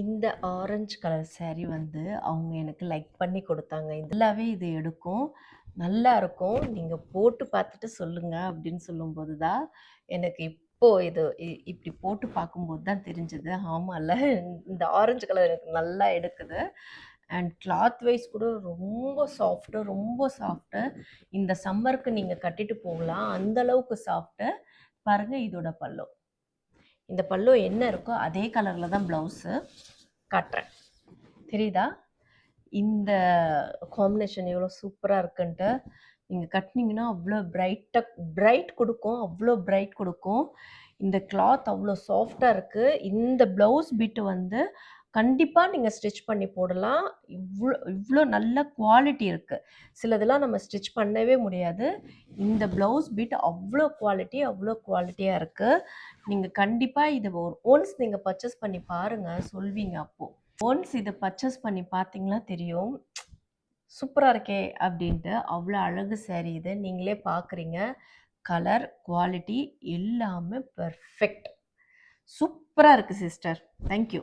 இந்த orange colour saree வந்து அவங்க எனக்கு லைக் பண்ணி கொடுத்தாங்க. நல்லாவே இது எடுக்கும். நல்லா இருக்கும். நீங்க போட்டு பார்த்துட்டு சொல்லுங்க அப்படின்னு சொல்லும்போது தான் எனக்கு இப்போ இது இப்படி போட்டு பார்க்கும்போது தான் தெரிஞ்சது. ஆமால்ல இந்த ஆரஞ்சு கலர் எனக்கு நல்லா எடுக்குது. அண்ட் கிளாத் வைஸ் கூட ரொம்ப சாஃப்ட்டு. இந்த சம்மருக்கு நீங்கள் கட்டிட்டு போகலாம். அந்த அளவுக்கு சாஃப்ட்டு. பாருங்க இதோட பல்லு. இந்த பல்லு என்ன இருக்கோ அதே கலரில் தான் ப்ளவுஸு. காட்டுறேன், தெரியுதா? இந்த காம்பினேஷன் எவ்வளோ சூப்பராக இருக்குன்ட்டு. நீங்கள் கட்டினீங்கன்னா அவ்வளோ பிரைட் கொடுக்கும், அவ்வளோ பிரைட் கொடுக்கும். இந்த கிளாத் அவ்வளோ சாஃப்டாக இருக்குது. இந்த ப்ளவுஸ் பிட்டு வந்து கண்டிப்பாக நீங்கள் ஸ்டிச் பண்ணி போடலாம். இவ்வளோ நல்ல குவாலிட்டி இருக்குது. சிலதெல்லாம் நம்ம ஸ்டிச் பண்ணவே முடியாது. இந்த ப்ளவுஸ் பிட் அவ்வளோ குவாலிட்டியாக இருக்குது. நீங்கள் கண்டிப்பாக இதை ஒன்ஸ் நீங்கள் பர்ச்சேஸ் பண்ணி பாருங்கள், சொல்வீங்க அப்போது. ஒன்ஸ் இதை பர்ச்சேஸ் பண்ணி பார்த்தீங்கன்னா தெரியும், சூப்பராக இருக்கே அப்படின்ட்டு. அவ்வளோ அழகு saree இது. நீங்களே பார்க்குறீங்க. கலர், குவாலிட்டி எல்லாமே பெர்ஃபெக்ட். சூப்பராக இருக்குது சிஸ்டர். தேங்க்யூ.